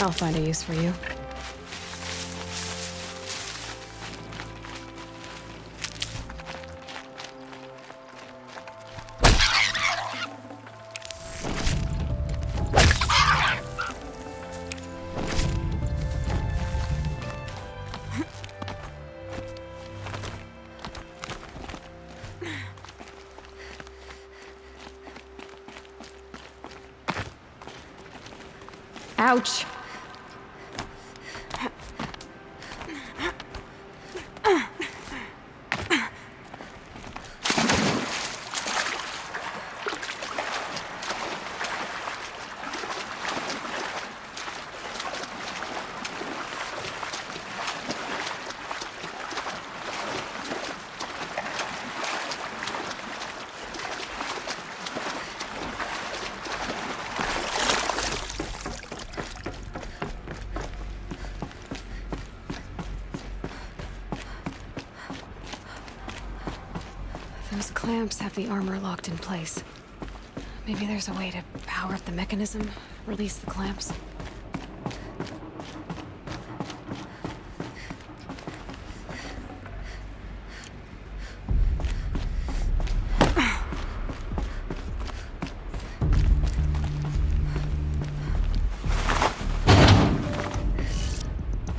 I'll find a use for you. Ouch! Those clamps have the armor locked in place. Maybe there's a way to power up the mechanism, release the clamps.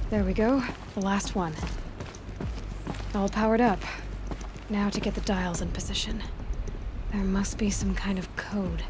There we go, the last one. All powered up. Now to get the dials in position. There must be some kind of code.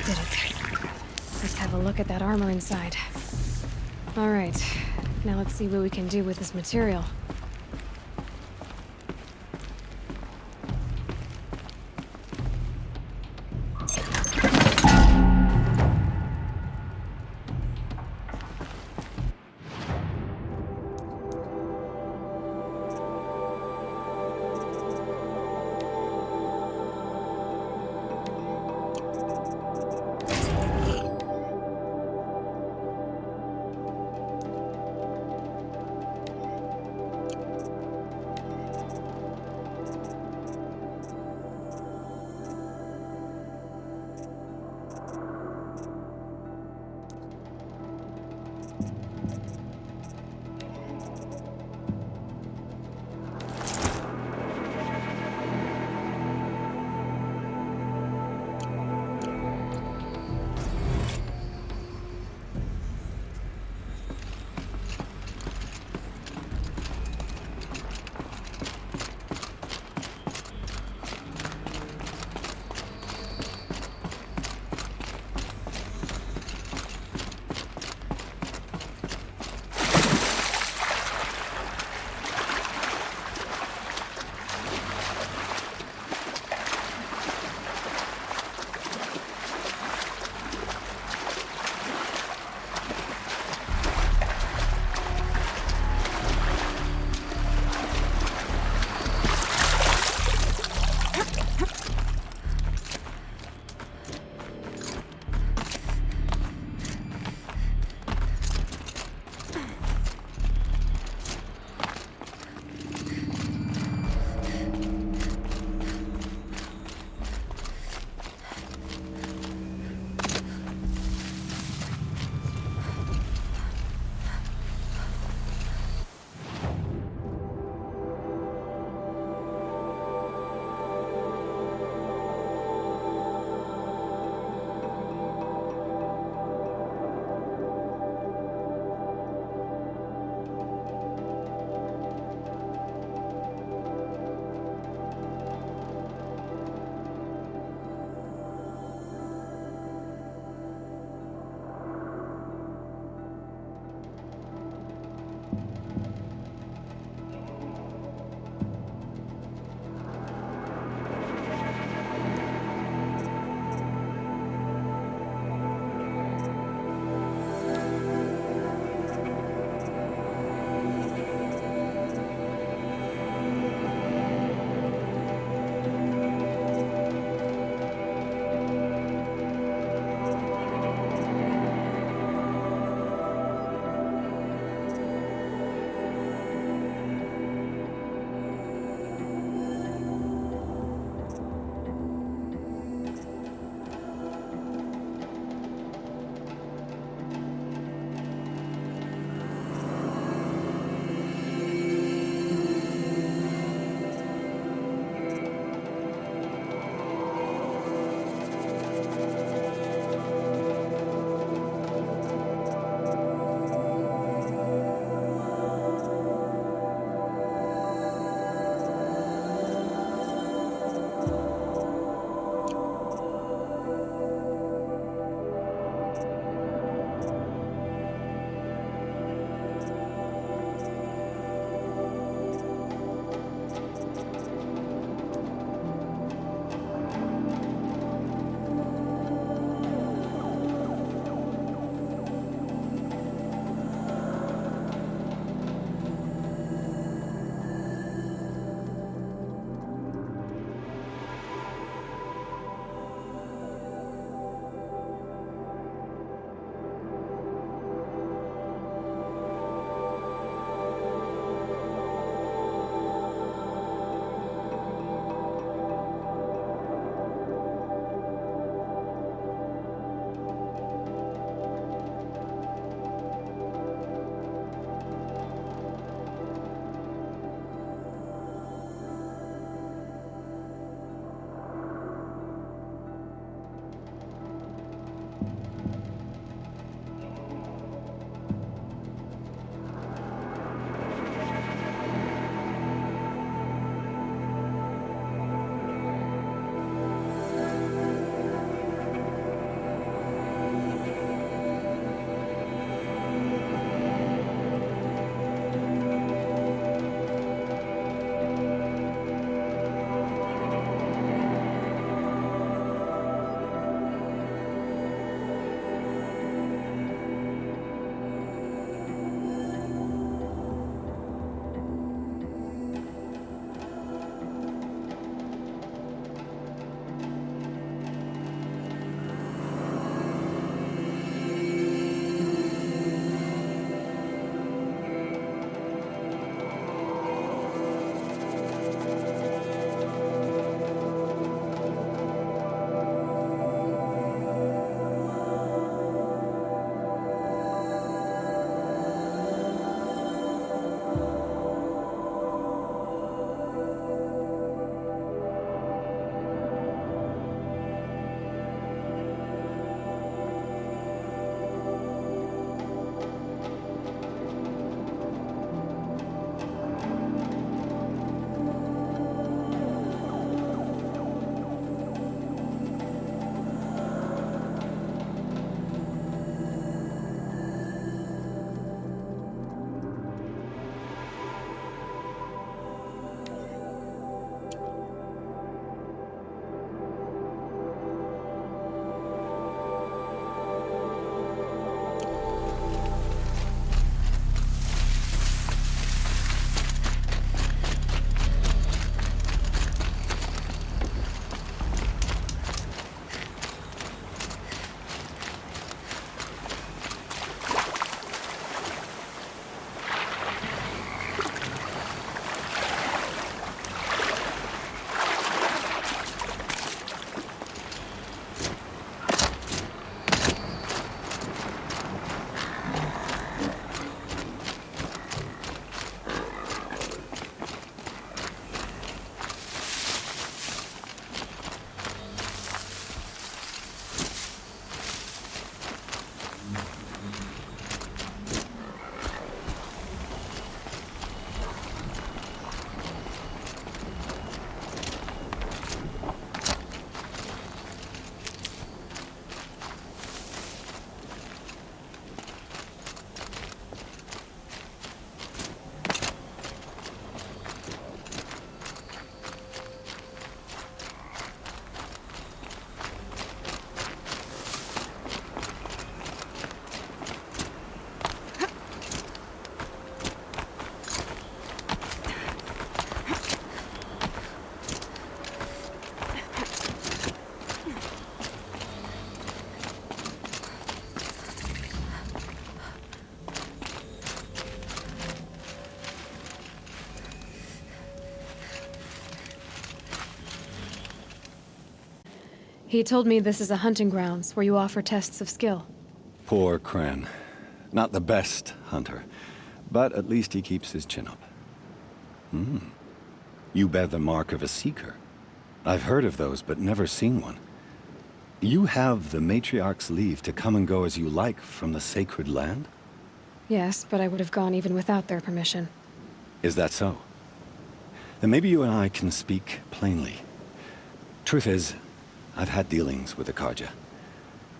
Did it. Let's have a look at that armor inside. All right, now let's see what we can do with this material. He told me this is a hunting grounds where you offer tests of skill. Poor Kren. Not the best hunter, but at least he keeps his chin up. You bear the mark of a seeker. I've heard of those, but never seen one. You have the Matriarch's leave to come and go as you like from the sacred land? Yes, but I would have gone even without their permission. Is that so? Then maybe you and I can speak plainly. Truth is, I've had dealings with the Carja.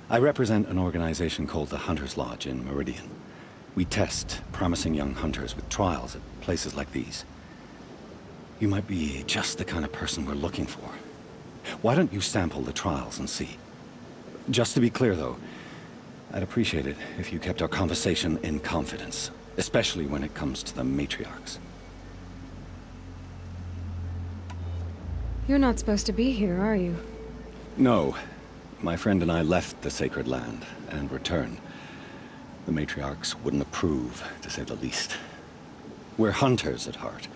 I represent an organization called the Hunter's Lodge in Meridian. We test promising young hunters with trials at places like these. You might be just the kind of person we're looking for. Why don't you sample the trials and see? Just to be clear, though, I'd appreciate it if you kept our conversation in confidence, especially when it comes to the matriarchs. You're not supposed to be here, are you? No. My friend and I left the sacred land and returned. The matriarchs wouldn't approve, to say the least. We're hunters at heart.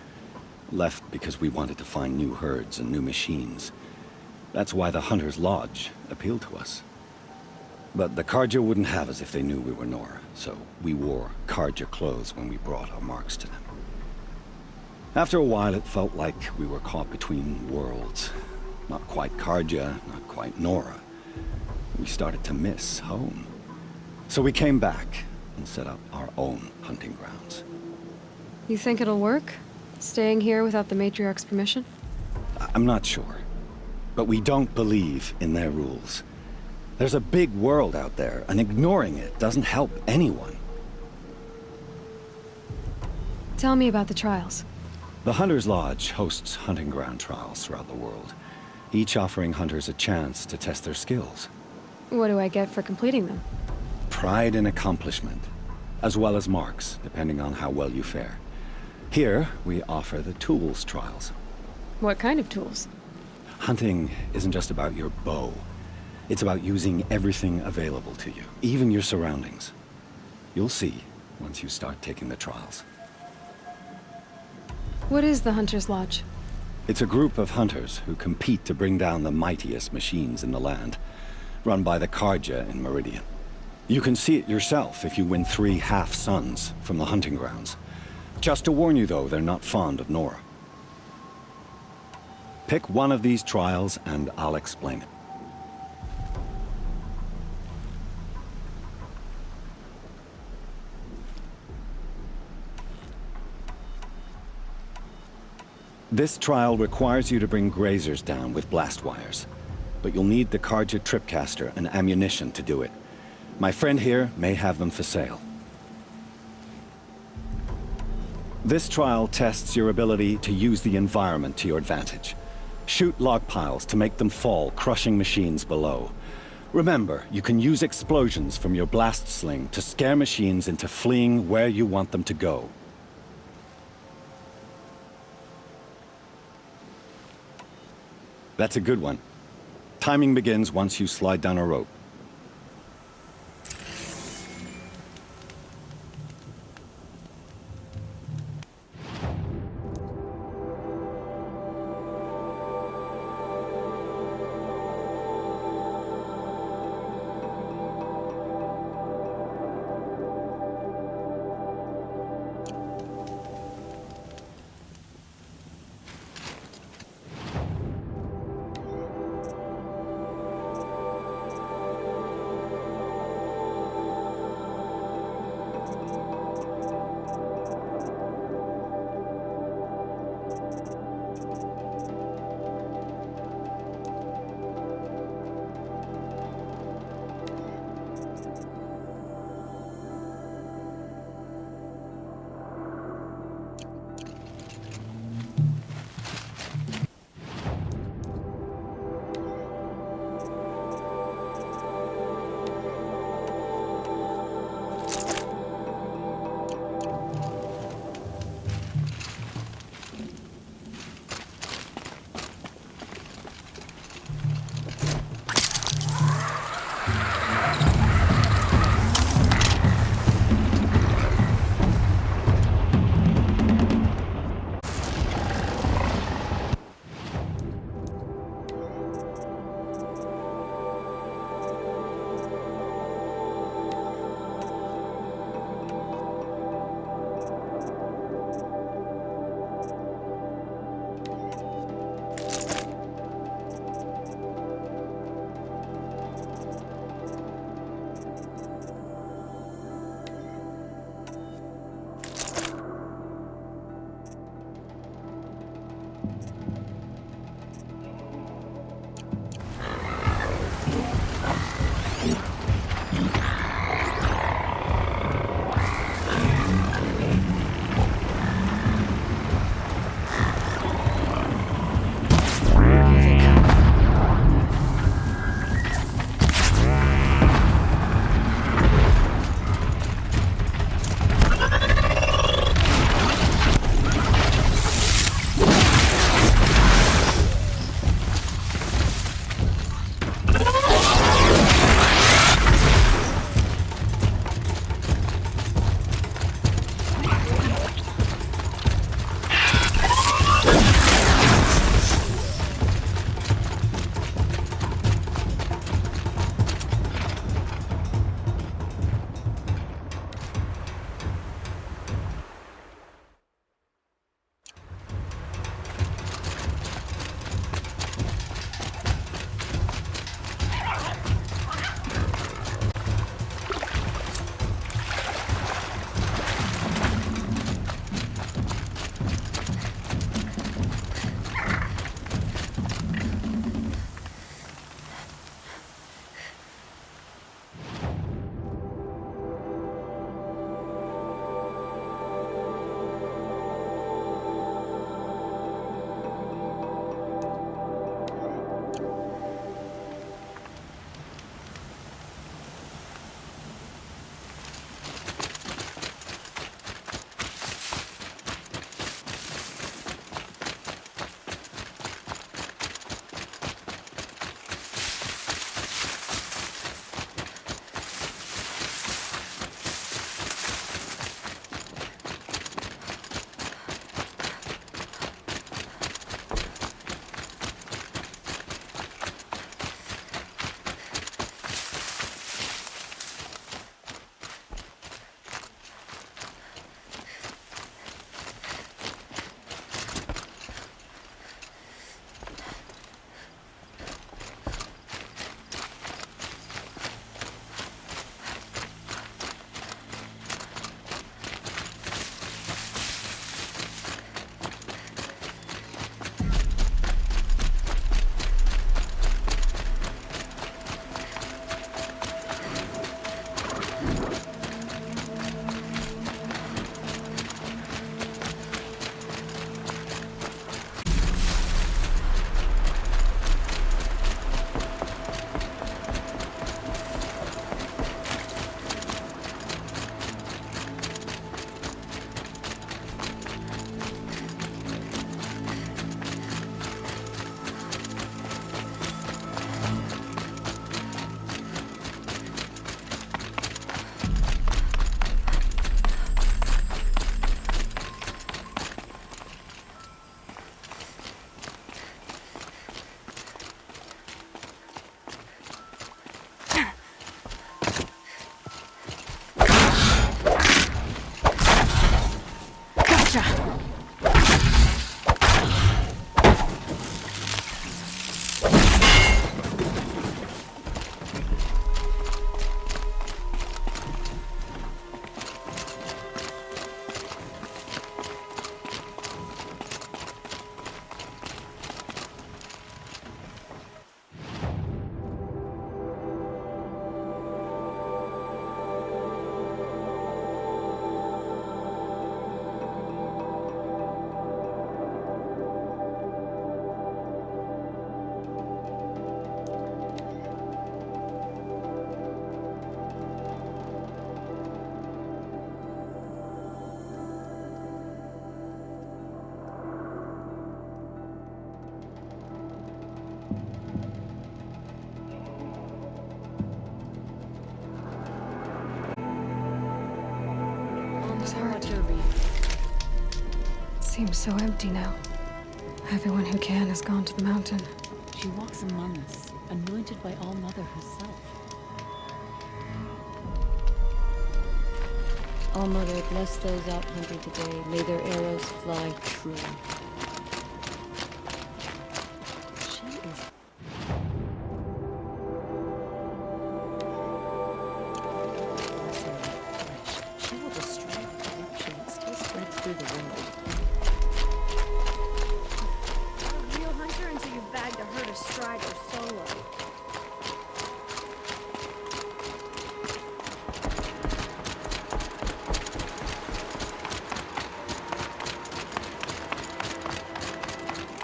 Left because we wanted to find new herds and new machines. That's why the Hunter's Lodge appealed to us. But the Carja wouldn't have us if they knew we were Nora, so we wore Carja clothes when we brought our marks to them. After a while, it felt like we were caught between worlds. Not quite Carja, not quite Nora. We started to miss home. So we came back and set up our own hunting grounds. You think it'll work? Staying here without the Matriarch's permission? I'm not sure. But we don't believe in their rules. There's a big world out there, and ignoring it doesn't help anyone. Tell me about the trials. The Hunter's Lodge hosts hunting ground trials throughout the world, each offering hunters a chance to test their skills. What do I get for completing them? Pride in accomplishment, as well as marks, depending on how well you fare. Here, we offer the tools trials. What kind of tools? Hunting isn't just about your bow. It's about using everything available to you, even your surroundings. You'll see once you start taking the trials. What is the Hunter's Lodge? It's a group of hunters who compete to bring down the mightiest machines in the land, run by the Carja in Meridian. You can see it yourself if you win 3 half-suns from the hunting grounds. Just to warn you, though, they're not fond of Nora. Pick one of these trials and I'll explain it. This trial requires you to bring grazers down with blast wires. But you'll need the Carja Tripcaster and ammunition to do it. My friend here may have them for sale. This trial tests your ability to use the environment to your advantage. Shoot log piles to make them fall, crushing machines below. Remember, you can use explosions from your blast sling to scare machines into fleeing where you want them to go. That's a good one. Timing begins once you slide down a rope. Seems so empty now. Everyone who can has gone to the mountain. She walks among us, anointed by All-Mother herself. All-Mother, bless those out hunting today. May their arrows fly true. She is... She will destroy corruption that still spreads through the world. Not a real hunter until you've bagged a herd of striders solo.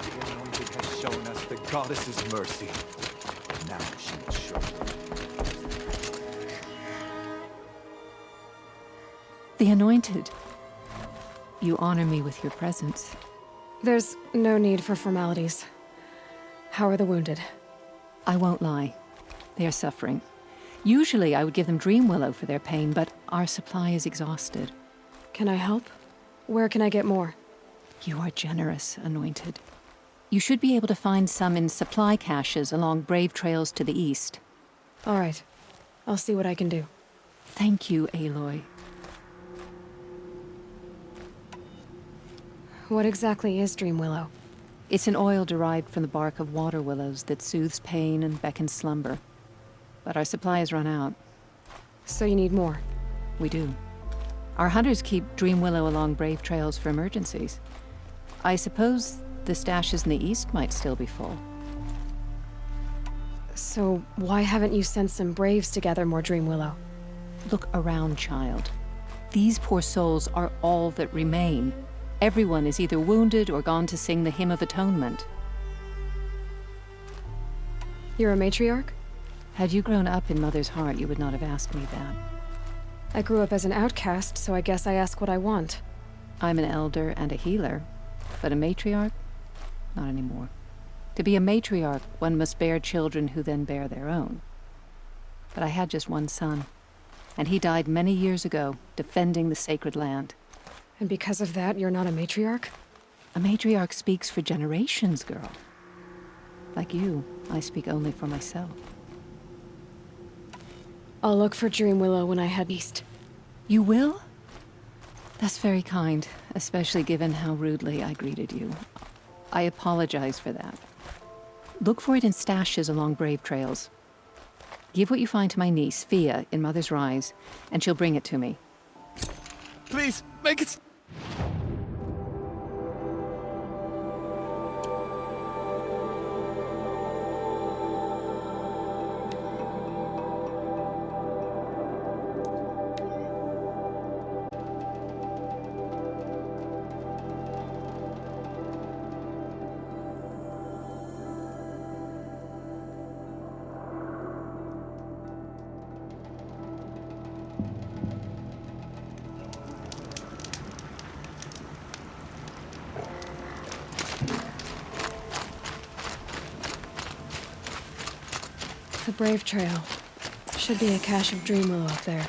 The Anointed has shown us the goddess's mercy. Now she will show us. The Anointed. You honor me with your presence. There's no need for formalities. How are the wounded? I won't lie. They are suffering. Usually I would give them Dream Willow for their pain, but our supply is exhausted. Can I help? Where can I get more? You are generous, Anointed. You should be able to find some in supply caches along brave trails to the east. All right. I'll see what I can do. Thank you, Aloy. What exactly is Dream Willow? It's an oil derived from the bark of water willows that soothes pain and beckons slumber. But our supply has run out. So you need more? We do. Our hunters keep Dream Willow along brave trails for emergencies. I suppose the stashes in the east might still be full. So why haven't you sent some braves to gather more Dream Willow? Look around, child. These poor souls are all that remain. Everyone is either wounded or gone to sing the Hymn of Atonement. You're a matriarch? Had you grown up in Mother's heart, you would not have asked me that. I grew up as an outcast, so I guess I ask what I want. I'm an elder and a healer, but a matriarch? Not anymore. To be a matriarch, one must bear children who then bear their own. But I had just one son, and he died many years ago, defending the sacred land. And because of that, you're not a matriarch? A matriarch speaks for generations, girl. Like you, I speak only for myself. I'll look for Dream Willow when I head east. You will? That's very kind, especially given how rudely I greeted you. I apologize for that. Look for it in stashes along brave trails. Give what you find to my niece, Fia, in Mother's Rise, and she'll bring it to me. Please, make it... The Brave Trail. Should be a cache of Dream Willow up there.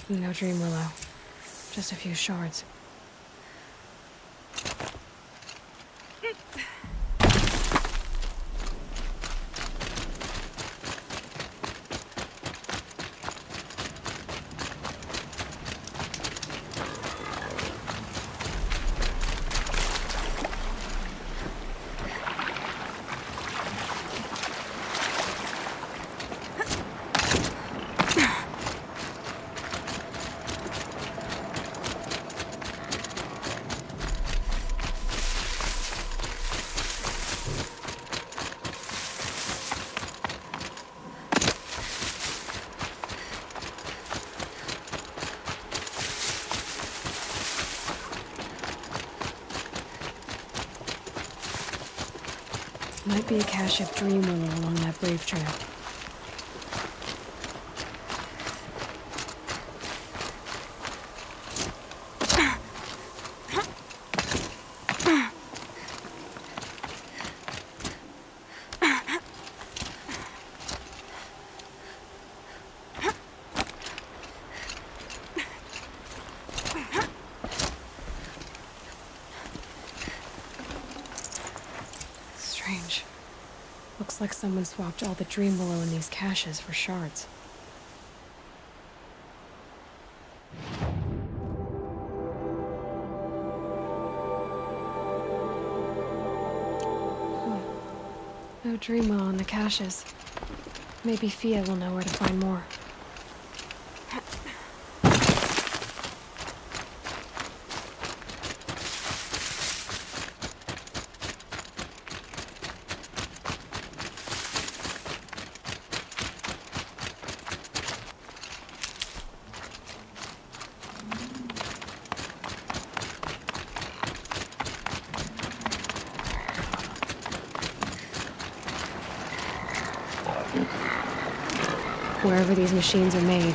No Dream Willow. Just a few shards. Might be a cache of Dream Willow along that Brave Trail. Strange. Looks like someone swapped all the Dream Willow in these caches for shards. No Dream Willow in the caches. Maybe Fia will know where to find more. Wherever these machines are made.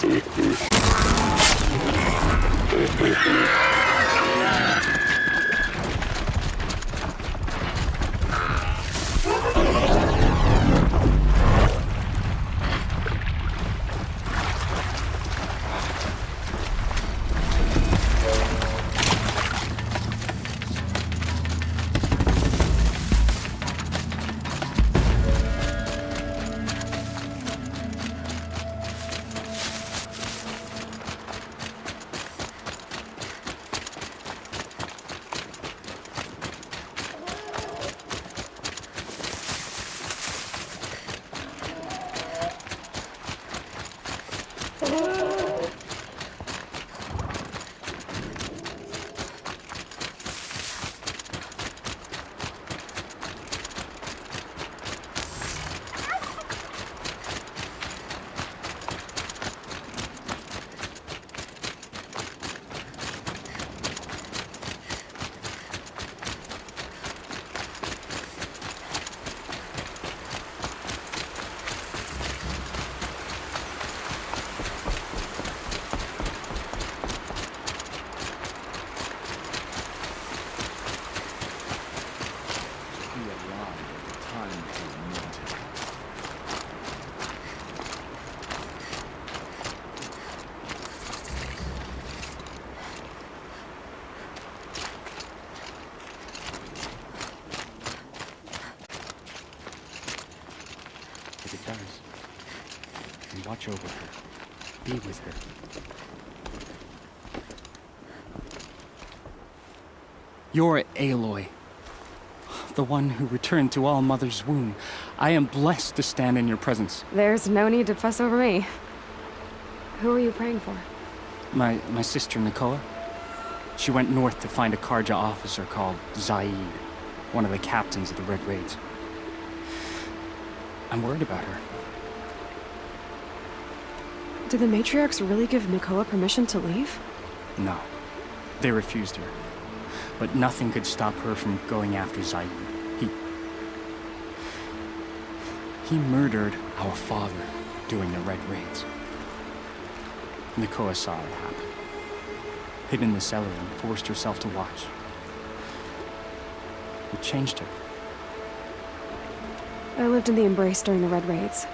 If it does, then watch over her. Be with her. You're Aloy, the one who returned to All Mother's womb. I am blessed to stand in your presence. There's no need to fuss over me. Who are you praying for? My sister Nakoa. She went north to find a Karja officer called Zaid, one of the captains of the Red Raids. I'm worried about her. Did the matriarchs really give Nakoa permission to leave? No, they refused her. But nothing could stop her from going after Zaid. He murdered our father during the Red Raids. Nakoa saw it happen. Hid in the cellar and forced herself to watch. It changed her. I lived in the Embrace during the Red Raids.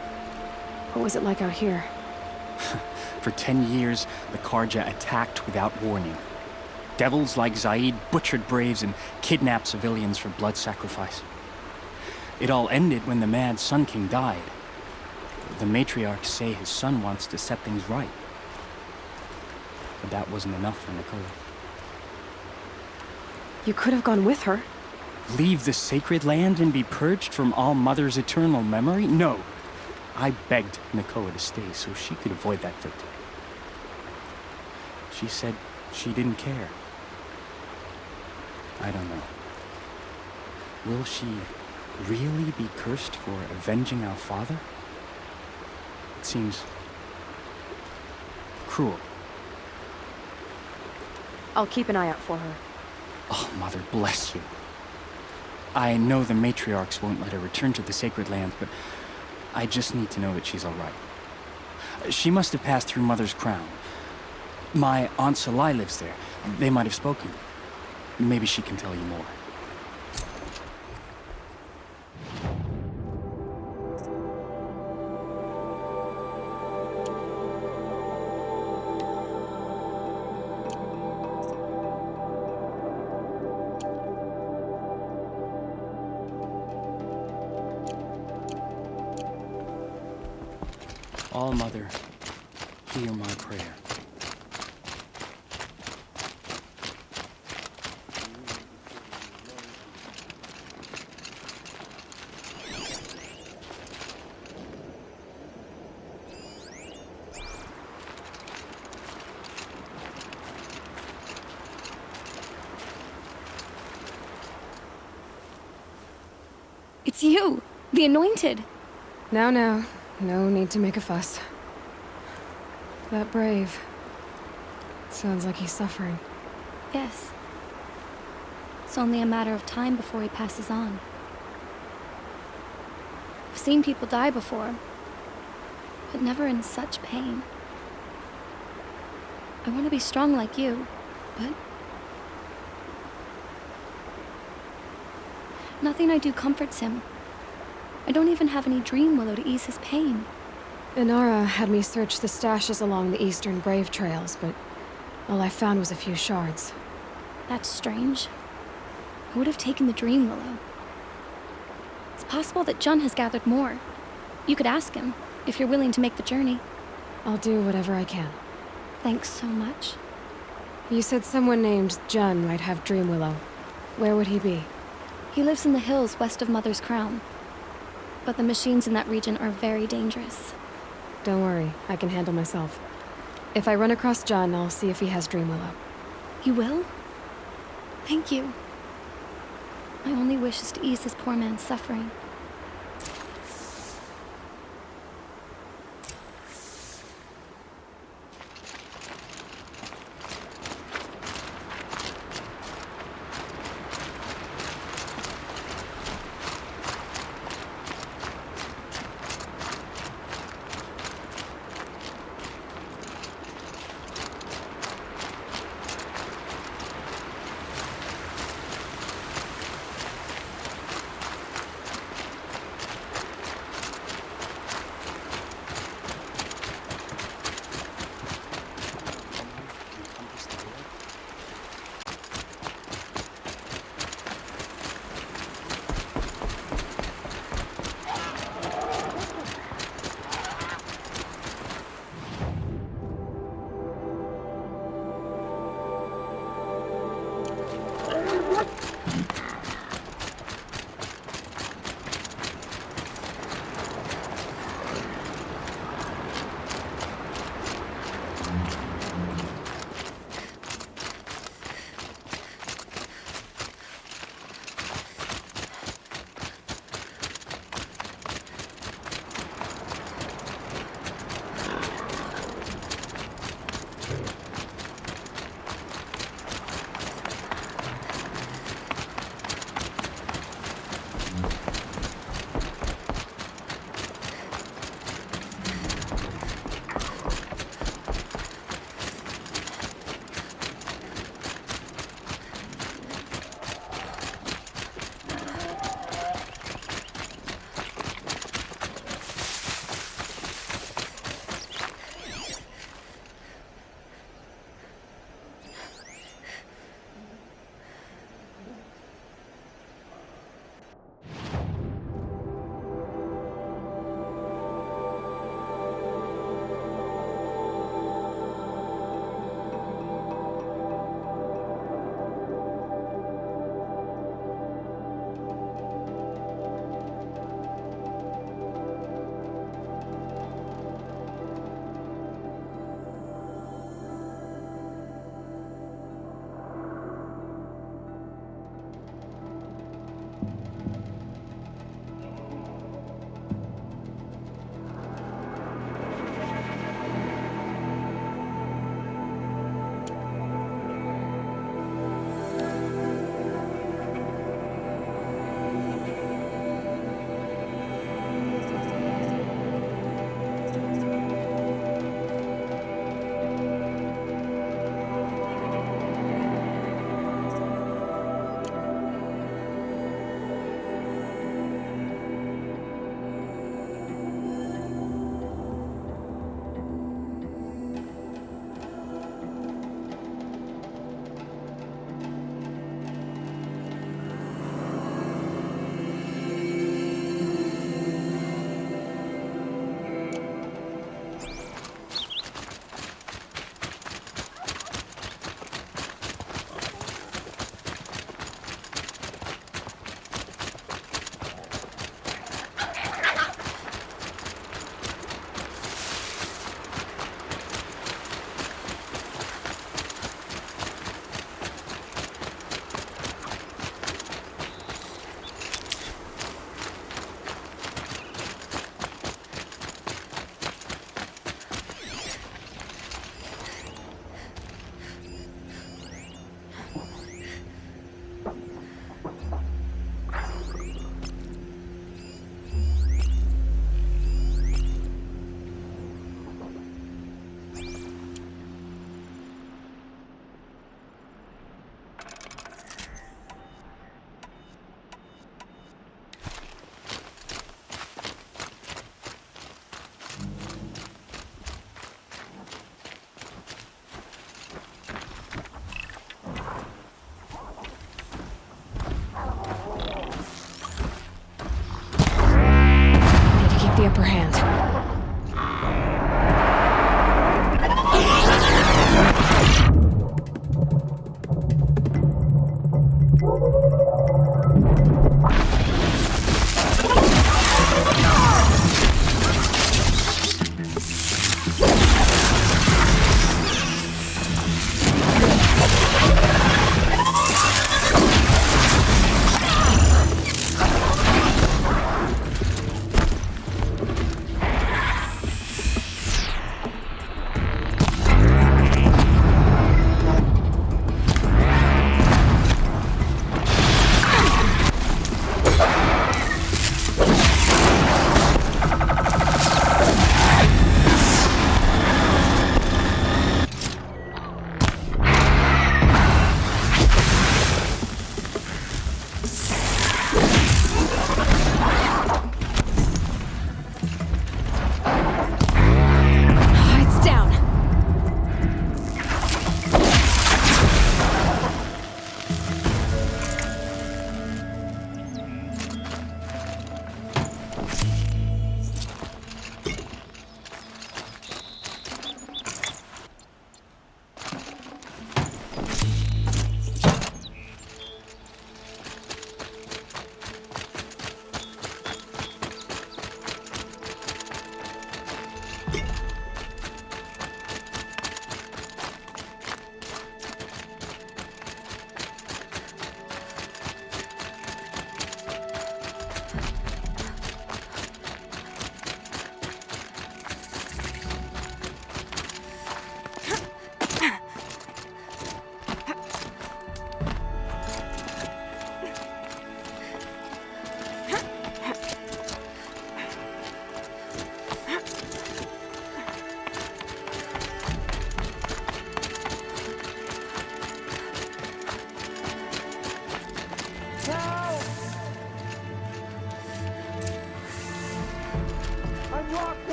What was it like out here? For 10 years, the Karja attacked without warning. Devils like Zaid butchered braves and kidnapped civilians for blood sacrifice. It all ended when the mad Sun King died. The matriarchs say his son wants to set things right. But that wasn't enough for Nicola. You could have gone with her. Leave the sacred land and be purged from All Mother's eternal memory? No. I begged Nicola to stay so she could avoid that fate. She said she didn't care. I don't know. Will she really be cursed for avenging our father? It seems cruel. I'll keep an eye out for her. Oh, Mother, bless you. I know the matriarchs won't let her return to the sacred land, but I just need to know that she's all right. She must have passed through Mother's crown. My Aunt Salai lives there. They might have spoken. Maybe she can tell you more. All Mother, hear my prayer. It's you, the Anointed. Now. No need to make a fuss. That brave. Sounds like he's suffering. Yes. It's only a matter of time before he passes on. I've seen people die before, but never in such pain. I want to be strong like you, but nothing I do comforts him. I don't even have any dream willow to ease his pain. Inara had me search the stashes along the eastern brave trails, but all I found was a few shards. That's strange. I would have taken the dream willow. It's possible that Jun has gathered more. You could ask him, if you're willing to make the journey. I'll do whatever I can. Thanks so much. You said someone named Jun might have dream willow. Where would he be? He lives in the hills west of Mother's Crown. But the machines in that region are very dangerous. Don't worry, I can handle myself. If I run across Jun, I'll see if he has dream willow. You will? Thank you. My only wish is to ease this poor man's suffering.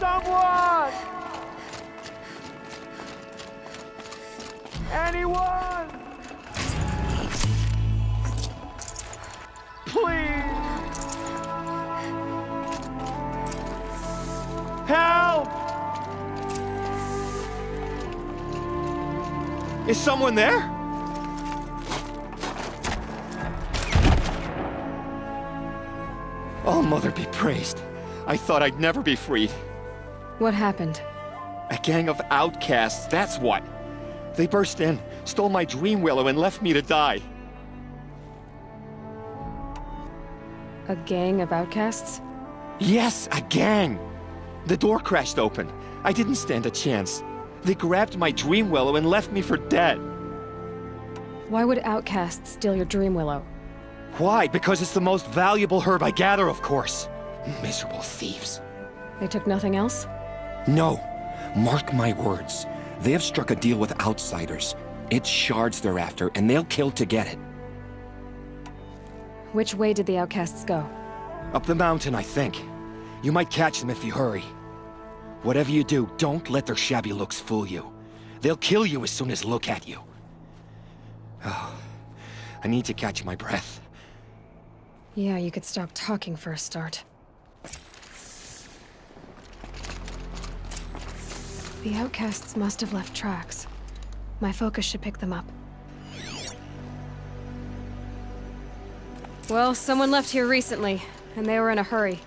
Someone! Anyone! Please! Help! Is someone there? Oh, Mother be praised. I thought I'd never be freed. What happened? A gang of outcasts, that's what. They burst in, stole my dream willow, and left me to die. A gang of outcasts? Yes, a gang! The door crashed open. I didn't stand a chance. They grabbed my dream willow and left me for dead. Why would outcasts steal your dream willow? Why? Because it's the most valuable herb I gather, of course. Miserable thieves. They took nothing else? No. Mark my words. They have struck a deal with outsiders. It's shards they're after, and they'll kill to get it. Which way did the outcasts go? Up the mountain, I think. You might catch them if you hurry. Whatever you do, don't let their shabby looks fool you. They'll kill you as soon as look at you. Oh, I need to catch my breath. Yeah, you could stop talking for a start. The outcasts must have left tracks. My focus should pick them up. Well, someone left here recently, and they were in a hurry.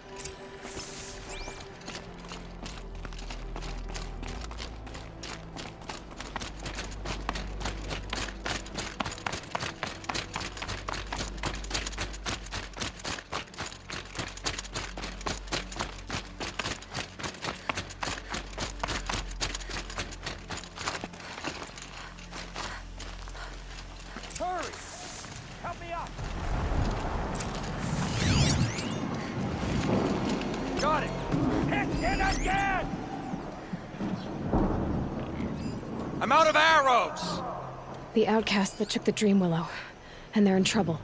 Hurry! Help me up! Got it! Hit again! I'm out of arrows! The outcasts that took the Dream Willow, and they're in trouble.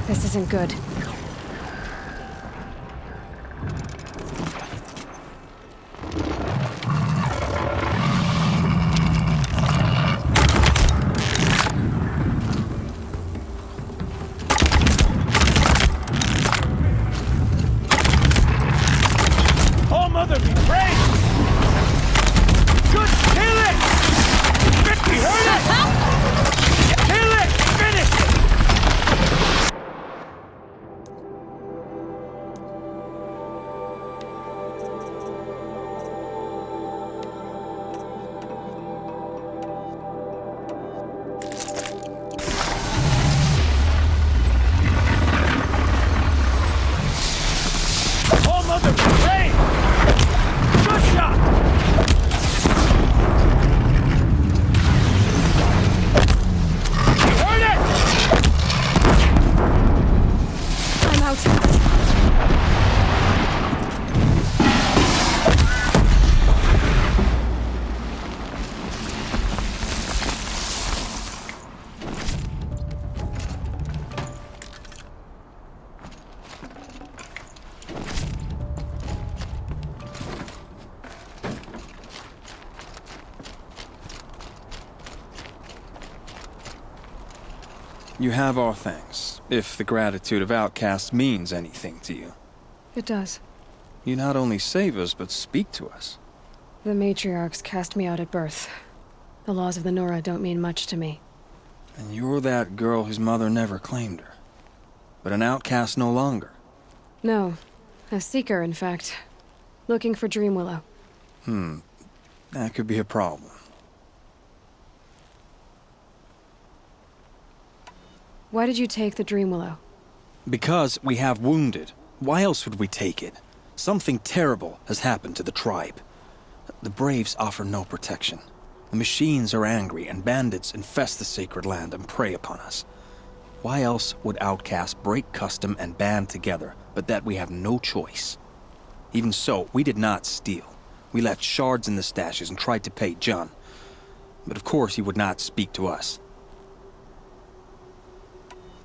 This isn't good. Oh, Mother be praised! Good, kill it! You heard it! Kill it! Finish it! Oh, Mother be praised! Good shot! You heard it! I'm out. You have our thanks, if the gratitude of outcasts means anything to you. It does. You not only save us, but speak to us. The matriarchs cast me out at birth. The laws of the Nora don't mean much to me. And you're that girl whose mother never claimed her. but an outcast no longer. No. A seeker, in fact. Looking for Dreamwillow. That could be a problem. Why did you take the Dreamwillow? Because we have wounded. Why else would we take it? Something terrible has happened to the tribe. The Braves offer no protection. The machines are angry, and bandits infest the sacred land and prey upon us. Why else would outcasts break custom and band together, but that we have no choice? Even so, we did not steal. We left shards in the stashes and tried to pay John. But of course he would not speak to us.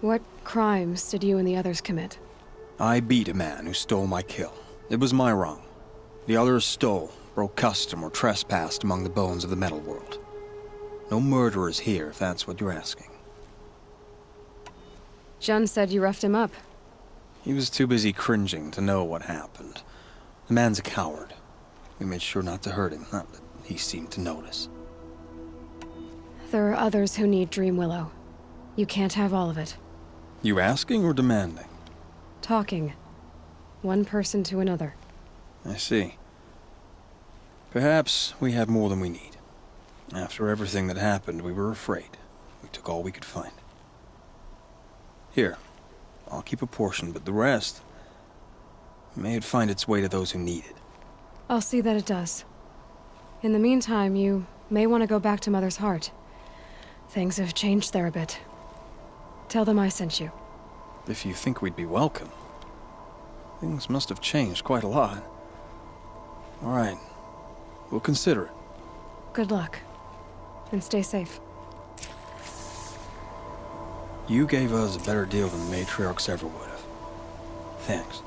What crimes did you and the others commit? I beat a man who stole my kill. It was my wrong. The others stole, broke custom, or trespassed among the bones of the metal world. No murderers here, if that's what you're asking. Jun said you roughed him up. He was too busy cringing to know what happened. The man's a coward. We made sure not to hurt him, not that he seemed to notice. There are others who need Dreamwillow. You can't have all of it. You asking or demanding? Talking. One person to another. I see. Perhaps we have more than we need. After everything that happened, we were afraid. We took all we could find. Here, I'll keep a portion, but the rest... may it find its way to those who need it. I'll see that it does. In the meantime, you may want to go back to Mother's Heart. Things have changed there a bit. Tell them I sent you. If you think we'd be welcome. Things must have changed quite a lot. All right. We'll consider it. Good luck. And stay safe. You gave us a better deal than the matriarchs ever would have. Thanks.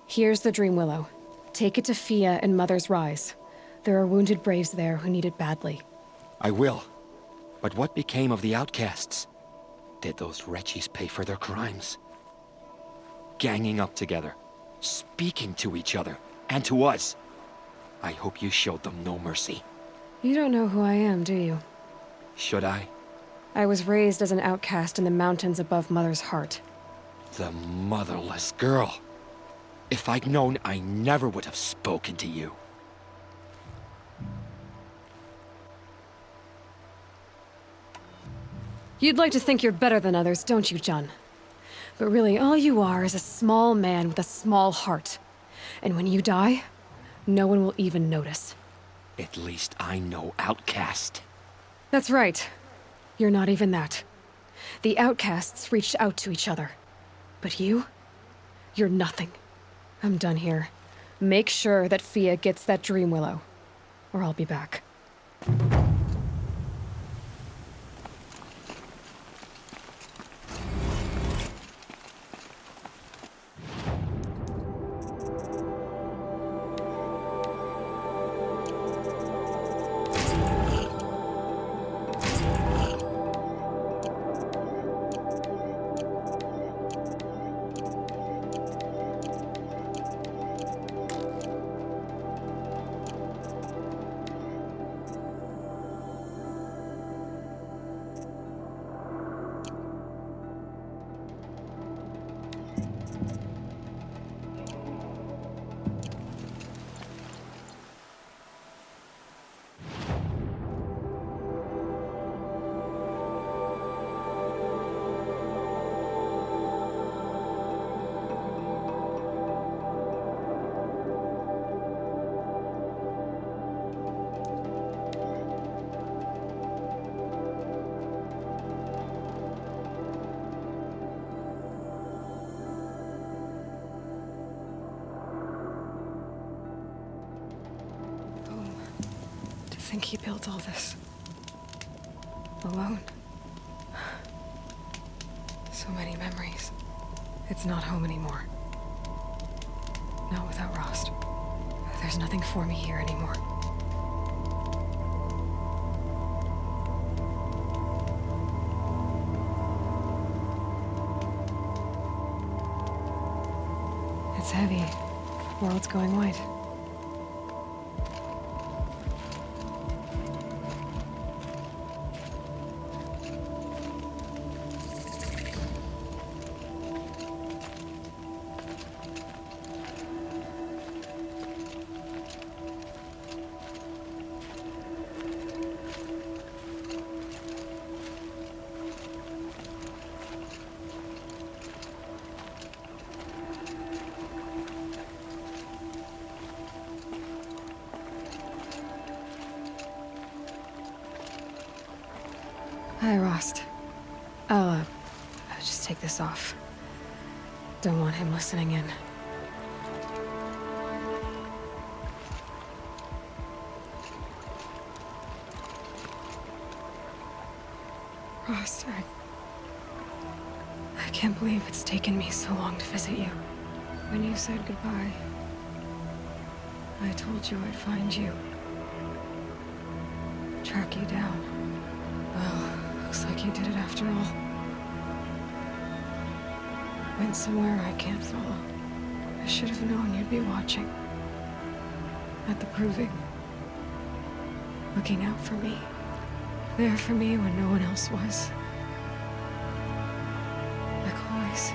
Here's the Dreamwillow. Take it to Fia and Mother's Rise. There are wounded Braves there who need it badly. I will. But what became of the outcasts? Did those wretches pay for their crimes? Ganging up together, speaking to each other, and to us. I hope you showed them no mercy. You don't know who I am, do you? Should I? I was raised as an outcast in the mountains above Mother's Heart. The motherless girl. If I'd known, I never would have spoken to you. You'd like to think you're better than others, don't you, Jun? But really, all you are is a small man with a small heart. And when you die, no one will even notice. At least I know outcast. That's right. You're not even that. The outcasts reached out to each other. But you? You're nothing. I'm done here. Make sure that Fia gets that Dreamwillow, or I'll be back. think he built all this. Alone. So many memories. It's not home anymore. Not without Rost. There's nothing for me here anymore. It's heavy. World's going white. Hi, Rost. I'll just take this off. Don't want him listening in. Rost, I can't believe it's taken me so long to visit you. When you said goodbye, I told you I'd find you. Track you down. Well, looks like you did it after all. Went somewhere I can't follow. I should have known you'd be watching. At the proving. Looking out for me. There for me when no one else was. Like always.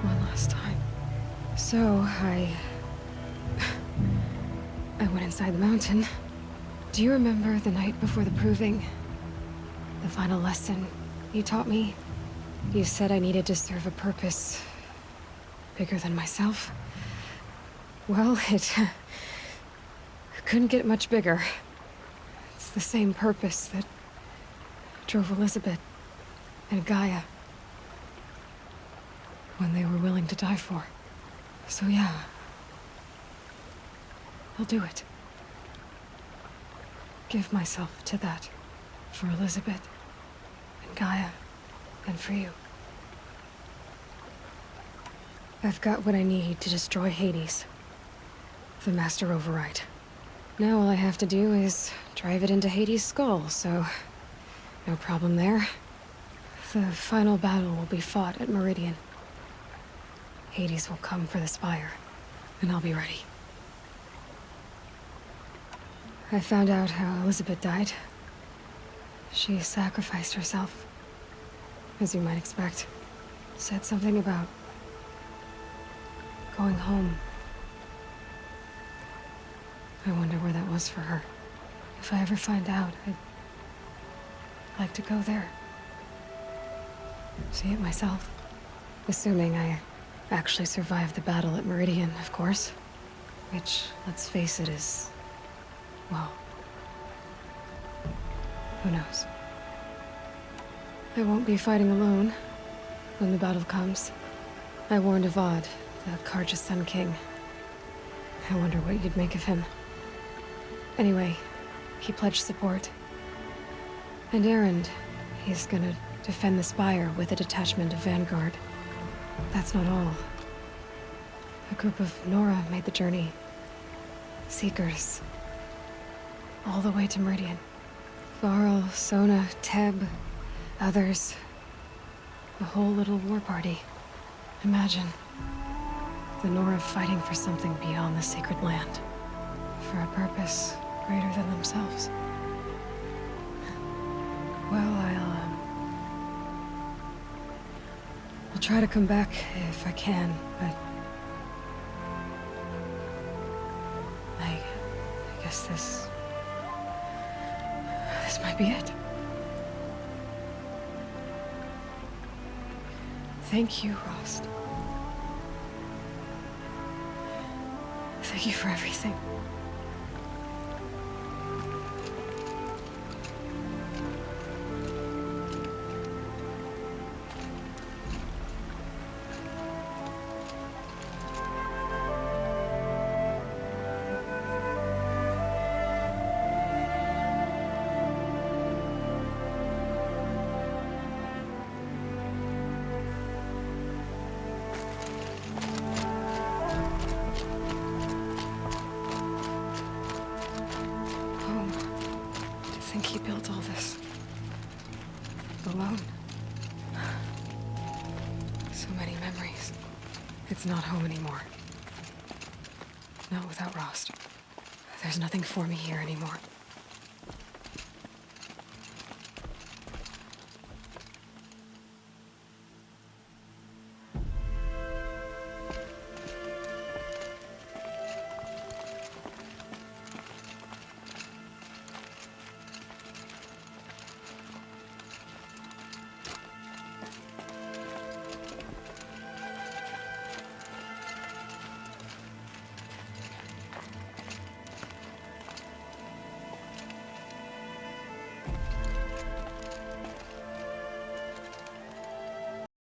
One last time. So, I went inside the mountain. Do you remember the night before the proving? The final lesson you taught me? You said I needed to serve a purpose bigger than myself. Well, it couldn't get much bigger. It's the same purpose that drove Elizabeth and Gaia when they were willing to die for. So yeah, I'll do it. Give myself to that. For Elizabeth, and Gaia, and for you. I've got what I need to destroy Hades. The Master Override. Now all I have to do is drive it into Hades' skull, so no problem there. The final battle will be fought at Meridian. Hades will come for the Spire, and I'll be ready. I found out how Elizabeth died. She sacrificed herself, as you might expect. Said something about going home. I wonder where that was for her. If I ever find out, I'd like to go there. See it myself. Assuming I actually survived the battle at Meridian, of course. Which, let's face it, is... well... who knows? I won't be fighting alone when the battle comes. I warned Avad, the Carja Sun King. I wonder what you'd make of him. Anyway, he pledged support. And Erend, he's gonna defend the Spire with a detachment of Vanguard. That's not all. A group of Nora made the journey. Seekers. All the way to Meridian. Varl, Sona, Teb, others. A whole little war party. Imagine. The Nora fighting for something beyond the sacred land. For a purpose greater than themselves. Well, I'll try to come back if I can, but... I guess this might be it. Thank you, Rost. Thank you for everything. think he built all this alone. So many memories. It's not home anymore. Not without Rost. There's nothing for me here anymore.